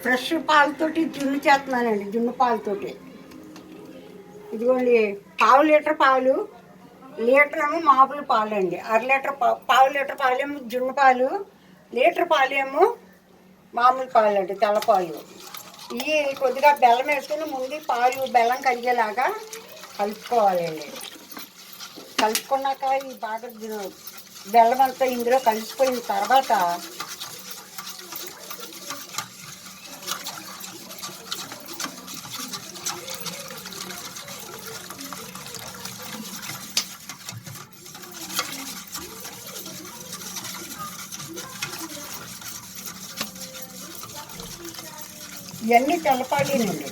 Fresh పాలతోటి జున్ను చేస్తున్నానండి, జున్ను పాలతోటి. ఇదిగోండి, పావు లీటర్ పాలు, లీటర్ ఏమో మామూలు పాలు అండి. అర లీటర్ పావు లీటర్ పాలేమో జున్ను పాలు, లీటర్ పాలేమో మామూలు పాలు అండి, తెల్లపాలు. ఇవి కొద్దిగా బెల్లం వేసుకుని ముందు పాలు బెల్లం కరిగేలాగా కలుపుకోవాలండి. కలుపుకున్నాక ఈ బాగా బెల్లం అంతా ఇందులో కలిసిపోయిన తర్వాత ఇవన్నీ తెల్లపాలేనండి.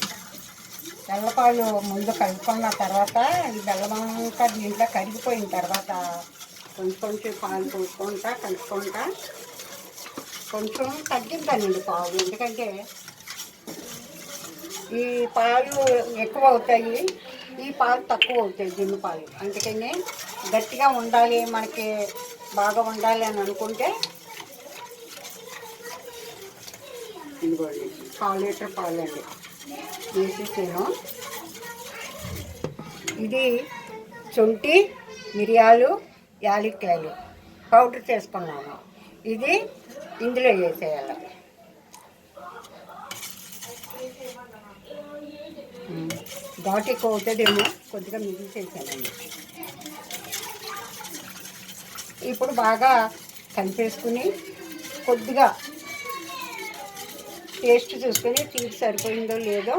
తెల్లపాలు ముందు కలుపుకున్న తర్వాత ఈ బెల్లం అంతా దీంట్లో కరిగిపోయిన తర్వాత కొంచెం కొంచెం పాలు పోసుకుంటా కలుపుకుంటా కొంచెం తగ్గిద్దానండి పాలు. ఎందుకంటే ఈ పాలు ఎక్కువ అవుతాయి, ఈ పాలు తక్కువ అవుతాయి జున్ను పాలు. అందుకని గట్టిగా ఉండాలి, మనకి బాగా ఉండాలి అని అనుకుంటే ఇదిగోండి పావు లీటర్ పాలు అండి వేసేసాను. ఇది శొంఠి, మిరియాలు, యాలక్కాయలు పౌడర్ చేసుకున్నాను. ఇది ఇందులో వేసేయాలి. ఘాటు ఎక్కువ అవుతుందేమో, కొద్దిగా మిగిలిసేసానండి. ఇప్పుడు బాగా కలిపేసుకుని కొద్దిగా టేస్ట్ చూసుకొని తీపి సరిపోయిందో లేదో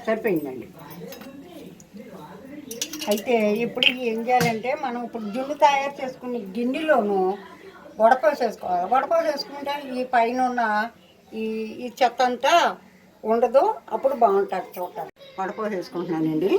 సరిపోయిందండి. అయితే ఇప్పుడు ఏం చేయాలంటే మనం ఇప్పుడు జున్ను తయారు చేసుకునే గిన్నెలోను వడపోసేసుకోవాలి. వడపోసేసుకుంటే ఈ పైన ఉన్న ఈ చెత్త అంతా ఉండదు, అప్పుడు బాగుంటుంది చూడాలి. వడపోసేసుకుంటున్నానండి.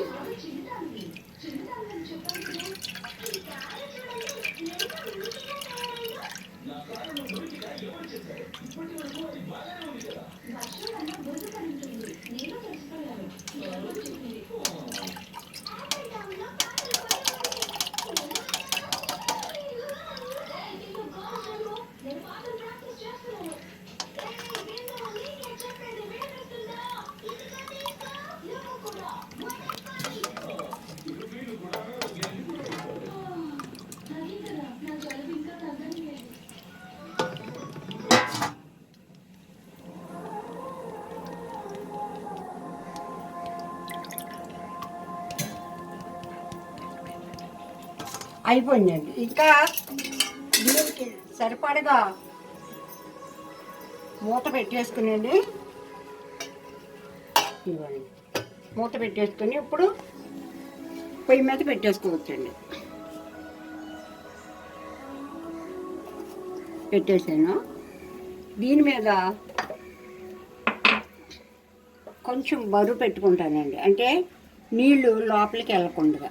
అయిపోయిందండి. ఇంకా దీనికి సరిపడగా మూత పెట్టేసుకునండి. ఇవ్వండి, మూత పెట్టేసుకొని ఇప్పుడు పొయ్యి మీద పెట్టేసుకోవచ్చండి. పెట్టేసాను. దీని మీద కొంచెం బరువు పెట్టుకుంటానండి, అంటే నీళ్ళు లోపలికి వెళ్ళకుండా.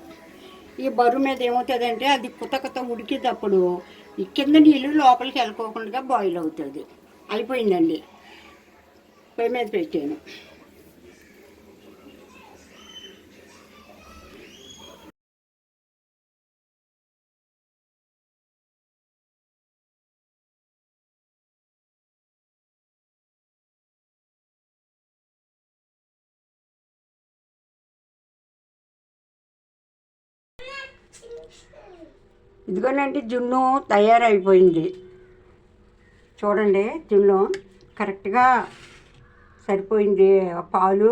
ఈ బరువు మీద ఏమవుతుందంటే అది కుత ఉడికేటప్పుడు ఈ కింద నీళ్ళు లోపలికి వెళ్ళకోకుండా బాయిల్ అవుతుంది. అయిపోయిందండి, పొయ్యి మీద పెట్టాను. ఇదిగోనండి, జున్ను తయారైపోయింది. చూడండి, జున్ను కరెక్ట్గా సరిపోయింది. ఆ పాలు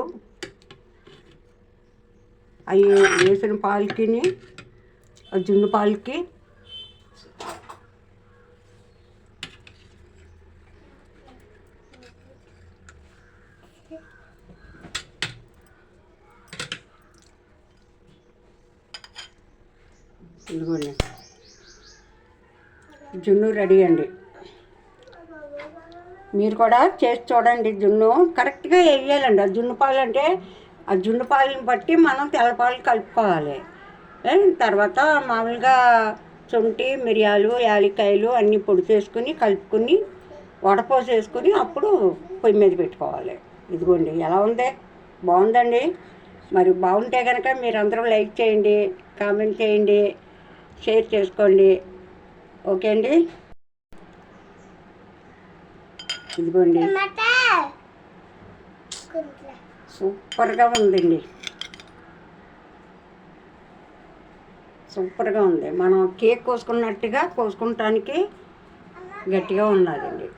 అవి వేసిన పాలకి ఆ జున్ను పాలకి ఇదిగోండి జున్ను రెడీ అండి. మీరు కూడా చేసి చూడండి. జున్ను కరెక్ట్గా వేయాలండి. ఆ జున్ను పాలు అంటే ఆ జున్ను పాలను బట్టి మనం తెల్లపాలు కలుపుకోవాలి. తర్వాత మామూలుగా శొంఠి, మిరియాలు, యాలక్కాయలు అన్నీ పొడి చేసుకుని కలుపుకొని వడపోసేసుకుని అప్పుడు పొయ్యి మీద పెట్టుకోవాలి. ఇదిగోండి ఎలా ఉంది, బాగుందండి. మరి బాగుంటే కనుక మీరందరూ లైక్ చేయండి, కామెంట్ చేయండి, షేర్ చేసుకోండి. ఓకే అండి. ఇదిగోండి సూపర్గా ఉందండి, సూపర్గా ఉంది. మనం కేక్ కోసుకున్నట్టుగా కోసుకుంటానికి గట్టిగా ఉన్నదండి.